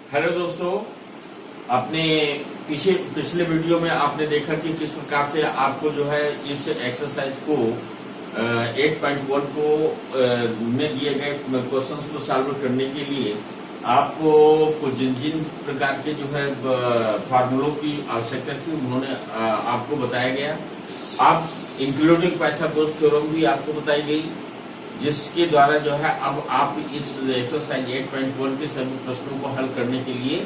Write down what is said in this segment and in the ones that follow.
Hello दोस्तों, आपने पिछले वीडियो में आपने देखा कि किस प्रकार से आपको जो है इस एक्सरसाइज को 8.1 को में दिए गए क्वेश्चंस को सॉल्व करने के लिए आपको जिन जिन प्रकार के जो है फार्मूलों की आवश्यकता थी उन्होंने आपको बताया गया। आप इंक्लूडिंग पाइथागोरस थ्योरम भी आपको बताई गई, जिसके द्वारा जो है अब आप इस एक्सरसाइज 8.1 के सभी प्रश्नों को हल करने के लिए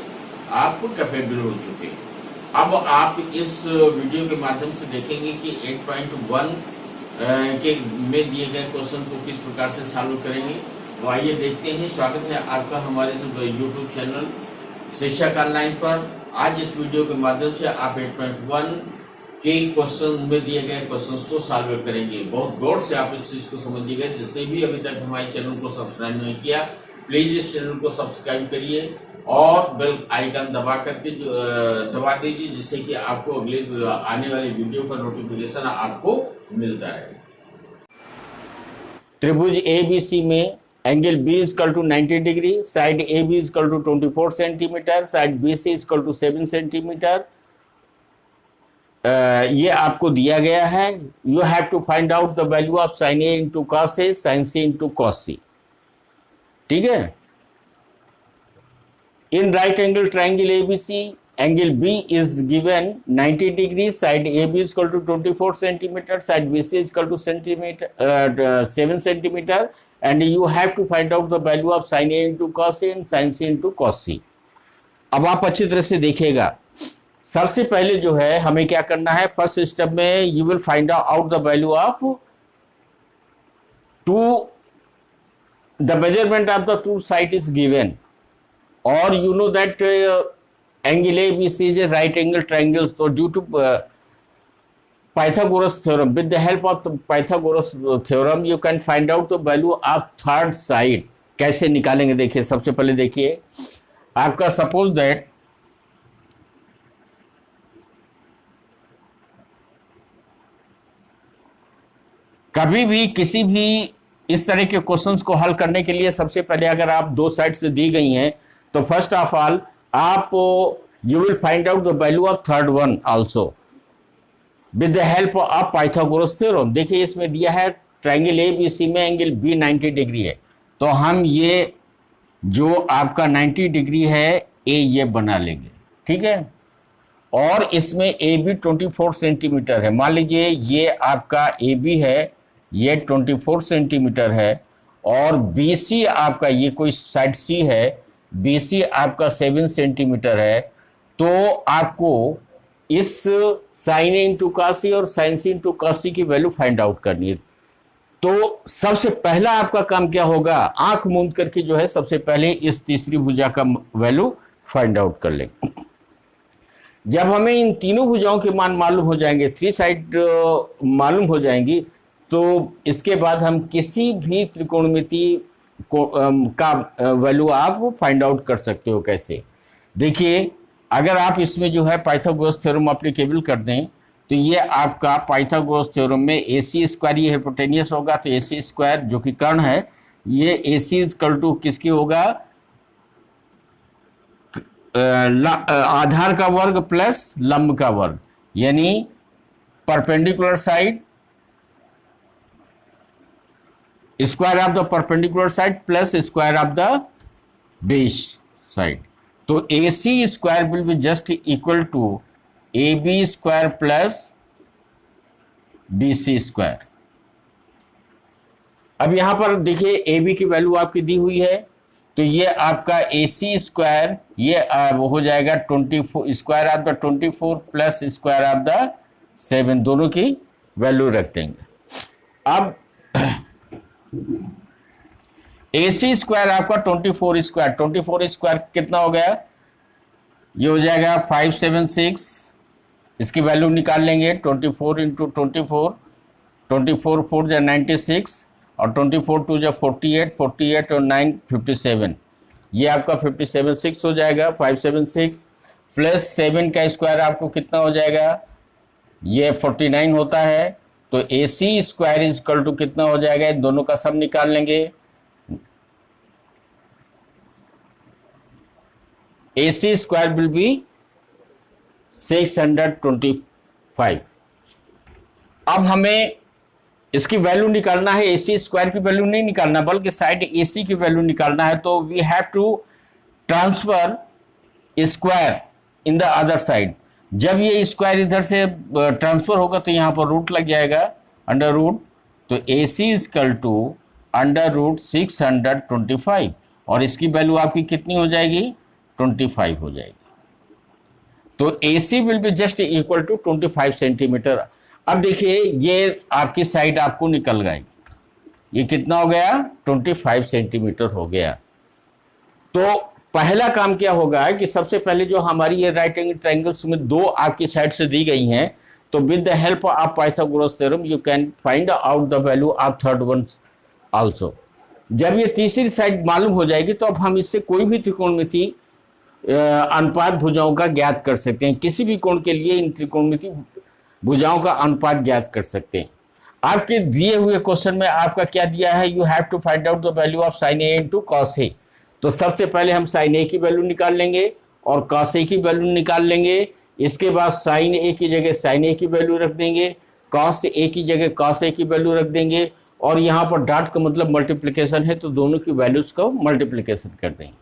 आप कैपेबल हो चुके हैं। अब आप इस वीडियो के माध्यम से देखेंगे कि 8.1 के में दिए गए क्वेश्चन को किस प्रकार से सॉल्व करेंगे। तो आइए देखते हैं। स्वागत है आपका हमारे यूट्यूब चैनल शिक्षक ऑनलाइन पर। आज इस वीडियो के माध्यम से आप 8.1 के क्वेश्चन में दिए गए क्वेश्चंस को सॉल्व करेंगे। बहुत गौर से आप इस चीज को समझिएगा। जिसने भी अभी तक हमारे चैनल को सब्सक्राइब नहीं किया, प्लीज इस चैनल को सब्सक्राइब करिए और बेल आइकन दबा दीजिए, जिससे कि आपको अगले आने वाली वीडियो का नोटिफिकेशन आपको मिलता रहे। त्रिभुज ABC में angle B equal to 90 degree, side AB equal to 24 centimetre, side BC equal to 7 centimetre ये आपको दिया गया है। You have to find out the value of sine A into cos A, sine C into cos C। ठीक है। In right angle triangle ABC, angle B is given 90 degree, side AB equal to 24 centimetre, side BC equal to 7 centimetre and you have to find out the value of sine A into cos A and sine C into cos C। अब आप अच्छी तरह से देखिएगा। सबसे पहले जो है हमें क्या करना है, फर्स्ट स्टेप में you will find out the value of the measurement of the two side is given और you know that angle ABC is a right angle triangle. तो due to Pythagoras theorem, with the help of Pythagoras theorem you can find out the value of third side. कैसे निकालेंगे देखिए। सबसे पहले देखिए आपका suppose that कभी भी किसी भी इस तरह के क्वेश्चंस को हल करने के लिए सबसे पहले अगर आप दो साइड से दी गई हैं तो फर्स्ट ऑफ ऑल आप you will find out the value of third one also with the help of Pythagoras theorem. देखिए इसमें दिया है ट्रायंगल ABC में एंगल B 90 डिग्री है, तो हम ये जो आपका 90 डिग्री है A ये बना लेंगे। ठीक है। और इसमें AB 24 सेंटीमीटर है। मान लीजिए ये आपका AB है, ये 24 सेंटीमीटर है और BC आपका ये कोई साइड C है, BC आपका 7 सेंटीमीटर है। तो आपको इस sine A into cos C और sine C into cos C की वैल्यू फाइंड आउट करनी है। तो सबसे पहला आपका काम क्या होगा, आंख मूंद करके जो है सबसे पहले इस तीसरी भुजा का वैल्यू फाइंड आउट कर लेंगे। जब हमें इन तीनों भुजाओं के मान मालूम हो जाएंगे, थ्री साइड मालूम हो जाएंगी, तो इसके बाद हम किसी भी त्रिकोणमिति का वैल्यू आप फाइंड आउट कर सकते हो। कैसे देखिए, अगर आप इसमें जो है पाइथागोरस थ्योरम एप्लीकेबल कर दें तो ये आपका पाइथागोरस थ्योरम में AC स्क्वायर ये हाइपोटेनियस होगा, तो AC स्क्वायर जो कि कर्ण है ये AC इक्वल टू किसकी होगा, आधार का वर्ग प्लस लंब का वर्ग, यानी perpendicular side square of the perpendicular side plus square of the base side. तो AC square will be just equal to AB square plus BC square. अब यहां पर देखिए AB की वैल्यू आपकी दी हुई है, तो ये आपका AC स्क्वायर ये हो जाएगा 24 square of the 24 plus square of the 7, दोनों की वैल्यू रख देंगे। अब AC स्क्वायर आपका 24 स्क्वायर कितना हो गया, ये हो जाएगा 576। इसकी वैल्यू निकाल लेंगे 24 इंटू 24, 24 4 जा 96 और 24 2 जा 48, 48 और 9 57, ये आपका 576 हो जाएगा। 576 प्लस 7 का स्क्वायर आपको कितना हो जाएगा, ये 49 होता है। तो AC square is equal to कितना हो जाएगा, इन दोनों का सम निकाल लेंगे। AC square will B 625। अब हमें इसकी वैल्यू निकालना है, AC स्क्वायर की वैल्यू नहीं निकालना बल्कि साइड AC की वैल्यू निकालना है। तो we have to transfer square in the other side. जब ये स्क्वायर इधर से ट्रांसफर होगा तो यहाँ पर रूट लग जाएगा, अंडर रूट। तो AC equal to under root 625 और इसकी वैल्यू आपकी कितनी हो जाएगी, 25 हो जाएगी। तो AC will be just equal to 25 centimetre. अब देखिए ये आपकी साइड आपको निकल गई, ये कितना हो गया, 25 सेंटीमीटर हो गया। तो पहला काम क्या होगा कि सबसे पहले जो हमारी ये राइट एंगल ट्रायंगल्स में दो आपकी साइड से दी गई हैं, तो with the help of Pythagoras theorem you can find out the value of third one also. जब ये तीसरी साइड मालूम हो जाएगी तो अब हम इससे कोई भी त्रिकोणमिति अनुपात भुजाओं का ज्ञात कर सकते हैं। किसी भी कोण के लिए इन त्रिकोणमिति भुजाओं का अनुपात ज्ञात कर सकते हैं। आपके दिए हुए क्वेश्चन में आपका क्या दिया है, you have to find out the value of sine A into cos A. तो सबसे पहले हम साइन ए की वैल्यू निकाल लेंगे और कॉस ए की वैल्यू निकाल लेंगे। इसके बाद साइन ए की जगह साइन ए की वैल्यू रख देंगे, कॉस ए की जगह कॉस ए की वैल्यू रख देंगे, और यहाँ पर डॉट का मतलब मल्टीप्लिकेशन है तो दोनों की वैल्यूज को मल्टीप्लिकेशन कर देंगे।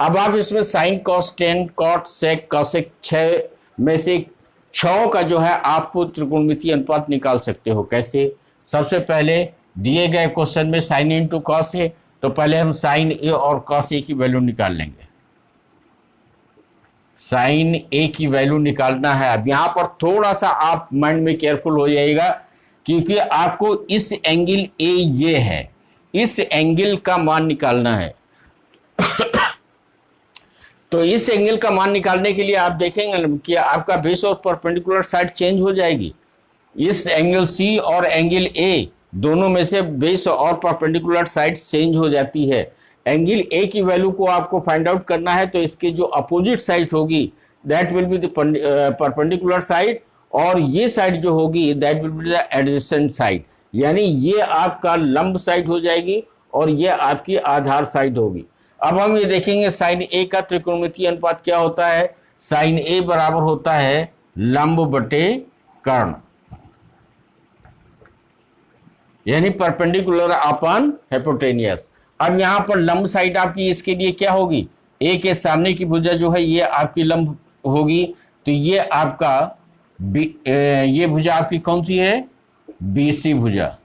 अब आप इसमें sine cos tan cot sec cosec 6 में से 6 का जो है आप त्रिकोणमितीय अनुपात निकाल सकते हो। कैसे, सबसे पहले दिए गए क्वेश्चन में sign A into cos A, तो पहले हम साइन ए और कॉस ए की वैल्यू निकाल लेंगे। साइन ए की वैल्यू निकालना है। अब यहां पर थोड़ा सा आप माइंड में केयरफुल हो जाइएगा क्योंकि आपको इस एंगल ए ये है, इस एंगल का मान निकालना है। तो इस एंगल का मान निकालने के लिए आप देखेंगे कि आपका बेस और परपेंडिकुलर साइड चेंज हो जाएगी। इस एंगल सी और एंगल ए दोनों में से बेस और परपेंडिकुलर साइड चेंज हो जाती है। एंगल ए की वैल्यू को आपको फाइंड आउट करना है तो इसकी जो अपोजिट साइड होगी that will be the perpendicular side, और ये साइड जो होगी that will be the adjacent side. यानी ये आपका लंब साइड हो जाएगी और ये आपकी आधार साइड होगी। अब हम ये देखेंगे साइन ए का त्रिकोणमितीय अनुपात क्या होता है। साइन ए बराबर होता है लंब बटे कर्ण, यानी परपेंडिकुलर अपॉन हाइपोटेनियस। अब यहां पर लंब साइड आपकी इसके लिए क्या होगी, ए के सामने की भुजा जो है ये आपकी लंब होगी, तो ये आपका ये भुजा आपकी कौन सी है, बीसी भुजा,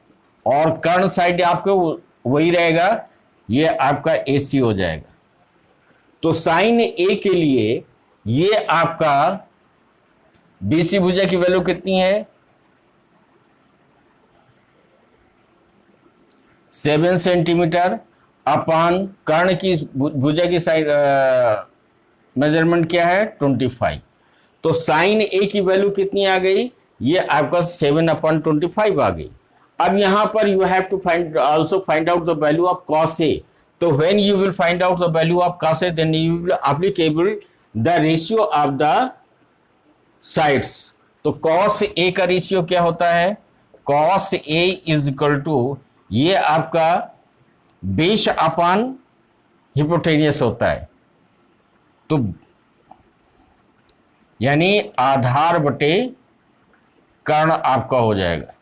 और कर्ण साइड आपको वही रहेगा, ये आपका एसी हो जाएगा। तो साइन ए के लिए ये आपका बीसी भुजा की वैल्यू कितनी है, 7 सेंटीमीटर, अपान कर्ण की भुजा की साइड मेजरमेंट क्या है 25। तो साइन ए की वैल्यू कितनी आ गई, ये आपका 7/25 आ गई। अब यहां पर you have to find also find out the value of cos A. तो when you will find out the value of cos A then you will applicable the ratio of the sides. तो cos A का ratio क्या होता है, cos A is equal to ये आपका base upon हिपोटेनियस होता है, तो यानी आधार बटे कर्ण आपका हो जाएगा।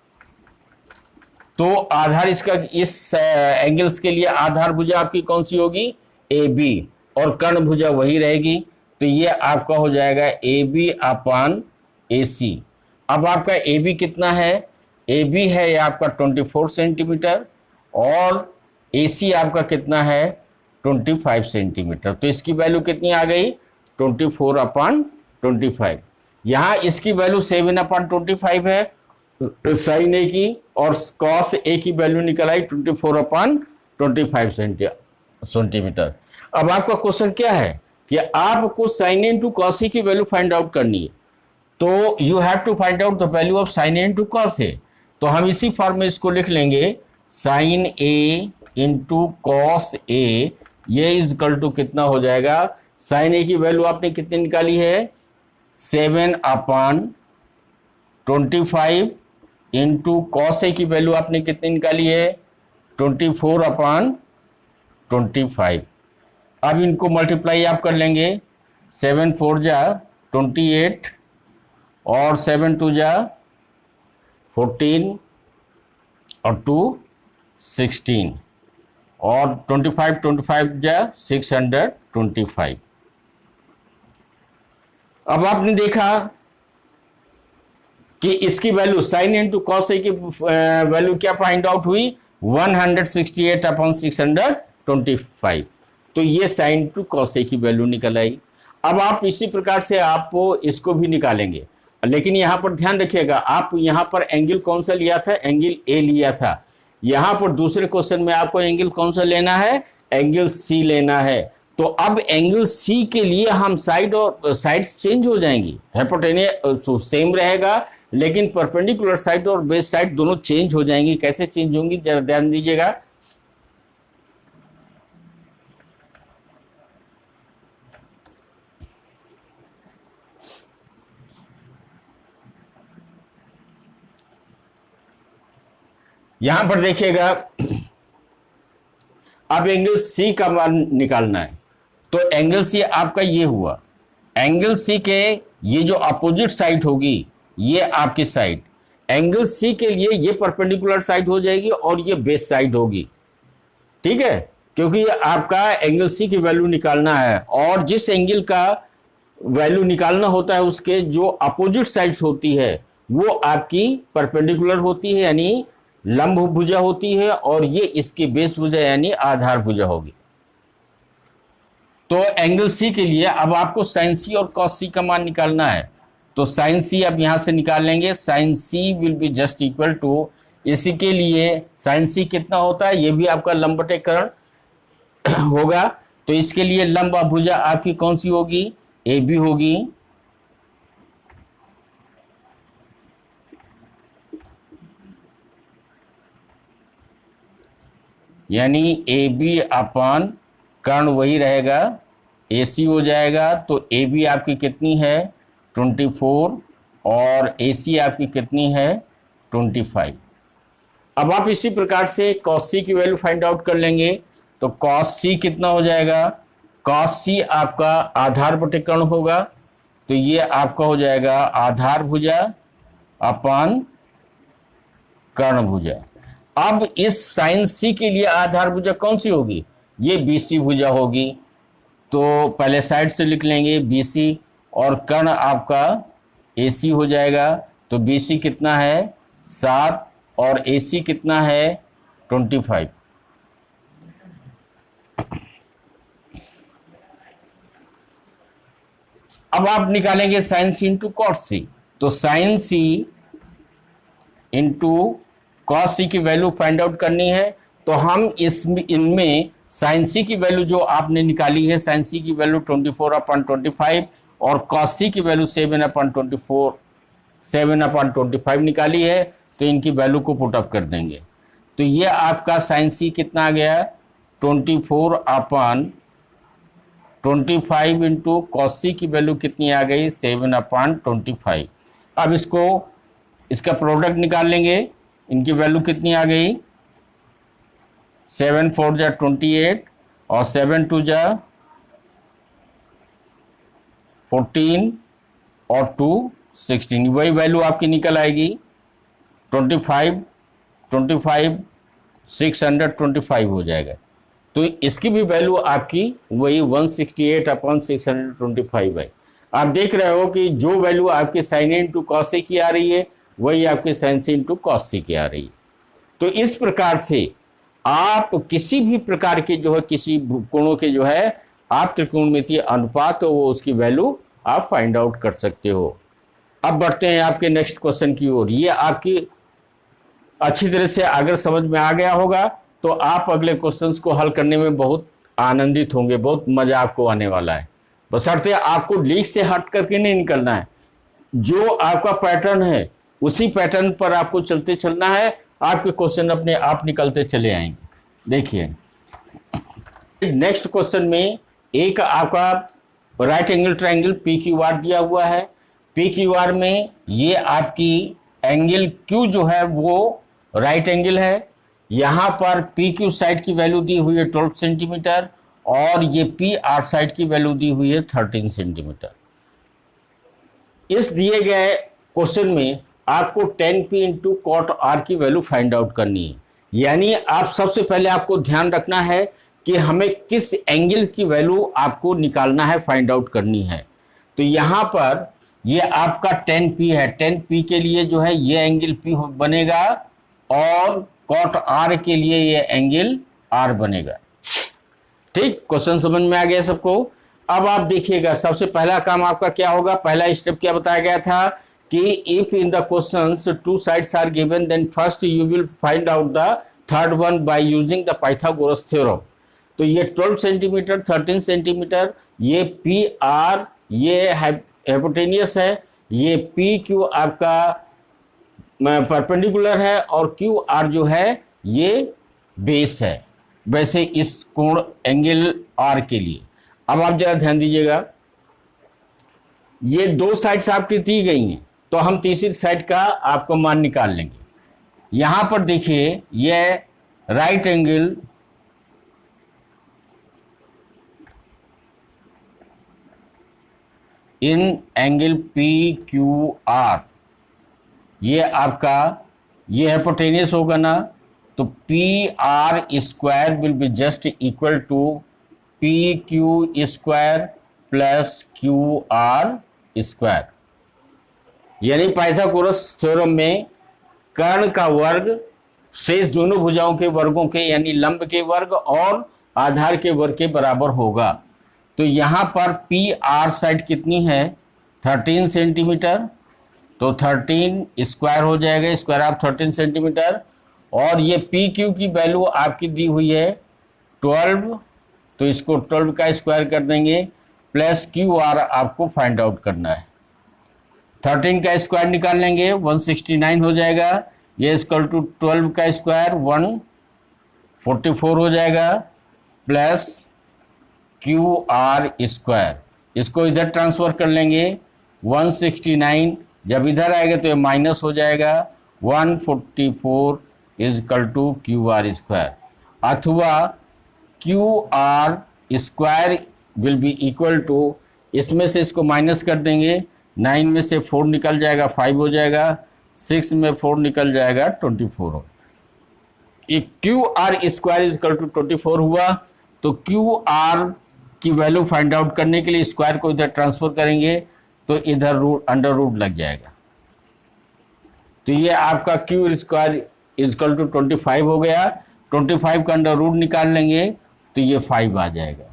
तो आधार इसका इस एंगल्स के लिए आधार भुजा आपकी कौन सी होगी, ए बी, और कर्ण भुजा वही रहेगी, तो ये आपका हो जाएगा ए बी अपॉन ए सी। अब आपका ए बी कितना है, ए बी है ये आपका 24 सेंटीमीटर और ए सी आपका कितना है 25 सेंटीमीटर। तो इसकी वैल्यू कितनी आ गई 24/25। यहाँ इसकी वैल्यू 7/25 है साइन ए की, और कॉस ए की वैल्यू निकल आई 24/25 सेंटीमीटर। अब आपका क्वेश्चन क्या है कि आपको sine A into cos A की वैल्यू फाइंड आउट करनी है, तो you have to find out the value of sine A into cos A. तो हम इसी फॉर्म में इसको लिख लेंगे, sine A into cos A, ये इज इक्वल टू कितना हो जाएगा, साइन ए की वैल्यू आपने कितनी निकाली है 7/25 इंटू कॉस ए की वैल्यू आपने कितनी निकाली है 24/25। अब इनको मल्टीप्लाई आप कर लेंगे, 7 4 जा 28 और 7 2 जा 14 और 2 16 और 25 जा 625। अब आपने देखा कि इसकी value sine into cos A की वैल्यू क्या फाइंड आउट हुई 168 अपॉन 625। तो ये साइन टू कॉस ए की वैल्यू निकल आई। अब आप इसी प्रकार से आप इसको भी निकालेंगे, लेकिन यहां पर ध्यान रखिएगा, आप यहां पर एंगल कौन सा लिया था, एंगल ए लिया था। यहां पर दूसरे क्वेश्चन में आपको एंगल कौन सा लेना है, एंगल सी लेना है। तो अब एंगल सी के लिए हम साइड और साइड्स चेंज हो जाएंगी, हाइपोटेन्यूज तो सेम रहेगा, लेकिन परपेंडिकुलर साइड और बेस साइड दोनों चेंज हो जाएंगी। कैसे चेंज होंगी जरा ध्यान दीजिएगा। यहां पर देखिएगा, अब एंगल सी का मान निकालना है। तो एंगल सी आपका ये हुआ, एंगल सी के ये जो अपोजिट साइड होगी ये आपकी साइड, एंगल सी के लिए ये परपेंडिकुलर साइड हो जाएगी और ये बेस साइड होगी। ठीक है, क्योंकि आपका एंगल सी की वैल्यू निकालना है, और जिस एंगल का वैल्यू निकालना होता है उसके जो अपोजिट साइड्स होती है वो आपकी परपेंडिकुलर होती है यानी लंब भुजा होती है, और ये इसकी बेस भुजा यानी आधार भुजा होगी। तो एंगल सी के लिए अब आपको साइन सी और कॉस सी का मान निकालना है। तो साइन सी आप यहां से निकाल लेंगे, sine C will be just equal to, इसी के लिए साइन सी कितना होता है, ये भी आपका लंबटेकरण होगा। तो इसके लिए लंब भुजा आपकी कौन सी होगी, ए बी होगी, यानी ए बी अपान कर्ण वही रहेगा, ए सी हो जाएगा। तो ए बी आपकी कितनी है 24 और ए सी आपकी कितनी है 25। अब आप इसी प्रकार से कॉस सी की वैल्यू फाइंड आउट कर लेंगे। तो कॉस सी कितना हो जाएगा, कॉस सी आपका आधार बटे कर्ण होगा, तो ये आपका हो जाएगा आधार भुजा अपान कर्ण भुजा। अब इस साइन सी के लिए आधार भुजा कौन सी होगी, ये बी सी भुजा होगी। तो पहले साइड से लिख लेंगे बी सी, और कर्ण आपका ए सी हो जाएगा। तो बी सी कितना है 7 और ए सी कितना है 25। अब आप निकालेंगे साइन सी इंटू कॉस सी। तो साइन सी इंटू कॉस सी की वैल्यू फाइंड आउट करनी है। तो हम इनमें साइन सी की वैल्यू जो आपने निकाली है, साइन सी की वैल्यू 24/25 और कॉस सी की वैल्यू 7/25 निकाली है। तो इनकी वैल्यू को पुट अप कर देंगे। तो ये आपका साइन सी कितना आ गया 24/25 इंटू कॉस सी की वैल्यू कितनी आ गई 7/25। अब इसका प्रोडक्ट निकाल लेंगे। इनकी वैल्यू कितनी आ गई 7 4 जा 28 और 7 2 जा 14 और 2 16। वही वैल्यू आपकी निकल आएगी 25 625 हो जाएगा। तो इसकी भी वैल्यू आपकी वही 168/625 है। आप देख रहे हो कि जो वैल्यू आपकी sign A into cos A की आ रही है वही आपकी साइन सी इंटू कॉस सी की आ रही है। तो इस प्रकार से आप किसी भी प्रकार के जो है किसी कोणों के जो है आप त्रिकोणमितीय अनुपात हो वो उसकी वैल्यू आप फाइंड आउट कर सकते हो। अब बढ़ते हैं आपके नेक्स्ट क्वेश्चन की ओर। ये आपकी अच्छी तरह से अगर समझ में आ गया होगा तो आप अगले क्वेश्चंस को हल करने में बहुत आनंदित होंगे, बहुत मजा आपको आने वाला है। बशर्ते आपको लीक से हट करके नहीं निकलना है, जो आपका पैटर्न है उसी पैटर्न पर आपको चलते चलना है। आपके क्वेश्चन अपने आप निकलते चले आएंगे। देखिए नेक्स्ट क्वेश्चन में एक आपका right angle triangle P Q are दिया हुआ है। पी क्यू आर में ये आपकी एंगल क्यू जो है वो राइट एंगल है। यहाँ पर पी क्यू साइड की वैल्यू दी हुई है 12 सेंटीमीटर और ये पी आर साइड की वैल्यू दी हुई है 13 सेंटीमीटर। इस दिए गए क्वेश्चन में आपको 10p इंटू कॉट आर की वैल्यू फाइंड आउट करनी है। यानी आप सबसे पहले आपको ध्यान रखना है कि हमें किस एंगल की वैल्यू आपको निकालना है, फाइंड आउट करनी है। तो यहाँ पर ये आपका 10p है, 10p के लिए जो है ये एंगल p बनेगा और कॉट आर के लिए ये एंगल r बनेगा। ठीक, क्वेश्चन समझ में आ गया सबको। अब आप देखिएगा सबसे पहला काम आपका क्या होगा, पहला स्टेप क्या बताया गया था कि if in the questions two sides are given then first you will find out the third one by using the Pythagoras theorem. तो ये 12 सेंटीमीटर 13 सेंटीमीटर, ये पी आर ये हाइपोटेनियस है, ये पी क्यू आपका परपेंडिकुलर है और क्यू आर जो है ये बेस है। वैसे इस कोण एंगल आर के लिए अब आप जरा ध्यान दीजिएगा, ये दो साइड्स आपकी दी गई हैं, तो हम तीसरी साइड का आपको मान निकाल लेंगे। यहां पर देखिए ये right angle in angle P Q R, ये आपका ये हाइपोटेनियस होगा ना, तो P R square will be just equal to P Q square plus Q R square. यानी पाइथागोरस थ्योरम में कर्ण का वर्ग शेष दोनों भुजाओं के वर्गों के यानी लंब के वर्ग और आधार के वर्ग के बराबर होगा। तो यहाँ पर पी आर साइड कितनी है 13 सेंटीमीटर, तो 13 स्क्वायर हो जाएगा, स्क्वायर ऑफ 13 सेंटीमीटर। और ये पी क्यू की वैल्यू आपकी दी हुई है 12, तो इसको 12 का स्क्वायर कर देंगे प्लस क्यू आर आपको फाइंड आउट करना है। 13 का स्क्वायर निकाल लेंगे 169 हो जाएगा, ये इक्वल टू 12 का स्क्वायर 144 हो जाएगा प्लस क्यू आर स्क्वायर। इसको इधर ट्रांसफर कर लेंगे 169 जब इधर आएगा तो ये माइनस हो जाएगा 144 is equal to Q R square, अथवा Q R square will be equal to, इसमें से इसको माइनस कर देंगे, 9 में से 4 निकल जाएगा 5 हो जाएगा, 6 में 4 निकल जाएगा 24 हो। Q R square is equal to 24 हुआ, तो क्यू आर की वैल्यू फाइंड आउट करने के लिए स्क्वायर को इधर ट्रांसफर करेंगे तो इधर रूट अंडर रूट लग जाएगा। तो ये आपका Q square is equal to 25 हो गया, 25 का अंडर रूट निकाल लेंगे तो ये 5 आ जाएगा।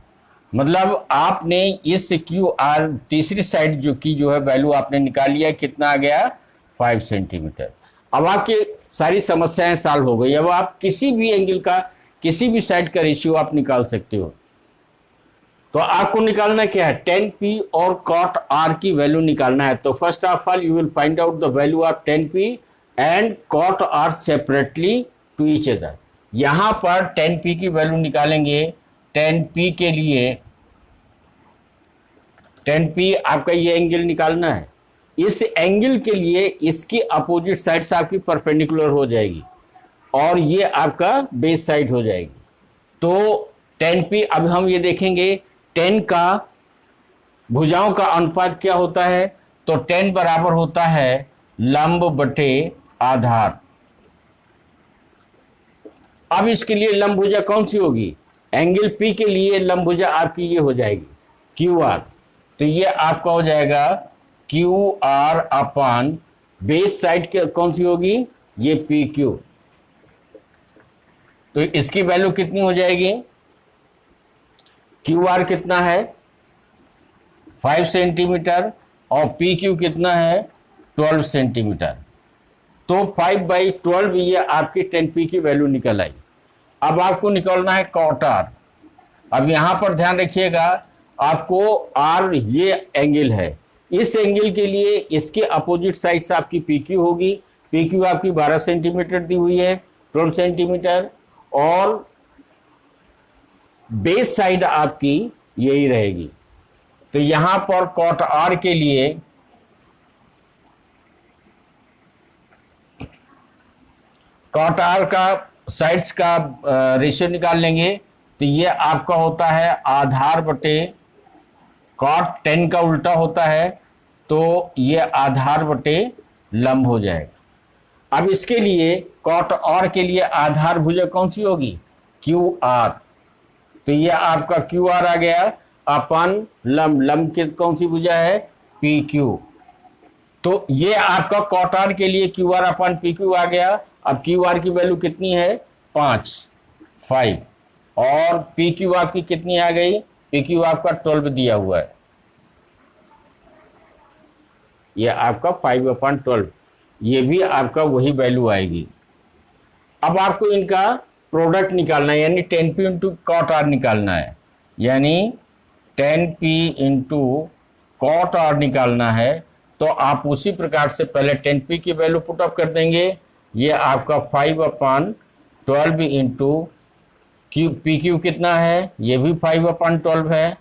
मतलब आपने इस क्यू आर तीसरी साइड जो है वैल्यू आपने निकाल लिया, कितना आ गया 5 सेंटीमीटर। अब आपकी सारी समस्याएं सॉल्व हो गई। अब आप किसी भी एंगल का किसी भी साइड का रेशियो आप निकाल सकते हो। तो आपको निकालना क्या है 10p और cot r की वैल्यू निकालना है। तो first of all you will find out the value of 10p and cot r separately to each other. यहां पर 10p की वैल्यू निकालेंगे, 10p के लिए 10p आपका ये एंगल निकालना है, इस एंगल के लिए इसकी अपोजिट साइड्स आपकी परपेंडिकुलर हो जाएगी और ये आपका बेस साइड हो जाएगी। तो 10p अब हम ये देखेंगे 10 का भुजाओं का अनुपात क्या होता है, तो 10 बराबर होता है लंब बटे आधार। अब इसके लिए लंब भुजा कौन सी होगी, एंगल P के लिए लंब भुजा आपकी ये हो जाएगी क्यू आर। तो ये आपका हो जाएगा Q R upon base side के कौन सी होगी, ये पी क्यू। तो इसकी वैल्यू कितनी हो जाएगी, क्यू आर कितना है 5 सेंटीमीटर और पी क्यू कितना है 12 सेंटीमीटर। तो 5/12 ये आपकी 10p की वैल्यू निकल आई। अब आपको निकालना है cot r। अब यहां पर ध्यान रखिएगा, आपको r ये एंगल है, इस एंगल के लिए इसके अपोजिट साइड से आपकी PQ होगी। PQ आपकी 12 सेंटीमीटर दी हुई है, 12 सेंटीमीटर, और बेस साइड आपकी यही रहेगी। तो यहां पर cot r के लिए cot r का साइड्स का रेशियो निकाल लेंगे, तो ये आपका होता है आधार बटे cot 10 का उल्टा होता है, तो ये आधार बटे लंब हो जाएगा। अब इसके लिए cot और के लिए आधार भुजा कौन सी होगी? QR। तो ये आपका QR आ गया अपन लंब, लंब की कौन सी भुजा है? PQ। तो ये आपका cot r के लिए QR अपन PQ आ गया। अब QR की वैल्यू कितनी है? 5 और PQ आपकी कितनी आ गई? PQ आपका 12 दिया हुआ है, ये आपका 5/12, ये भी आपका वही वैल्यू आएगी। अब आपको इनका प्रोडक्ट निकालना है, यानी 10p इंटू कॉट आर निकालना है, यानी 10p इंटू कॉट आर निकालना है। तो आप उसी प्रकार से पहले 10p की वैल्यू पुट अप कर देंगे, ये आपका 5/12 इंटू PQ कितना है? ये भी 5/12 है।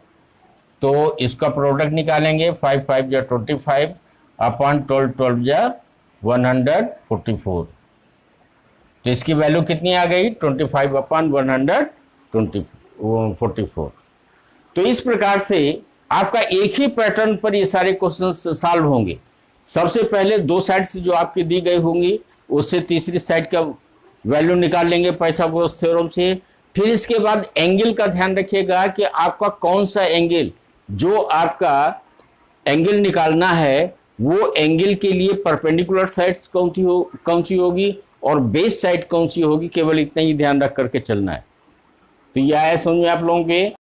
तो इसका प्रोडक्ट निकालेंगे, 5 5 जा 25 अपन 12 12 जा 144। तो इसकी वैल्यू कितनी आ गई? 25/144। तो इस प्रकार से आपका एक ही पैटर्न पर ये सारे क्वेश्चंस सॉल्व होंगे। सबसे पहले दो साइड से जो आपकी दी गई होंगी उससे तीसरी साइड का वैल्यू निकाल लेंगे पाइथागोरस थ्योरम से। फिर इसके बाद एंगल का ध्यान रखिएगा कि आपका कौन सा एंगल, जो आपका एंगल निकालना है वो एंगल के लिए परपेंडिकुलर साइड्स कौन सी होगी और बेस साइड कौन सी होगी, केवल इतना ही ध्यान रख करके चलना है। तो यह है समझ में आप लोगों के।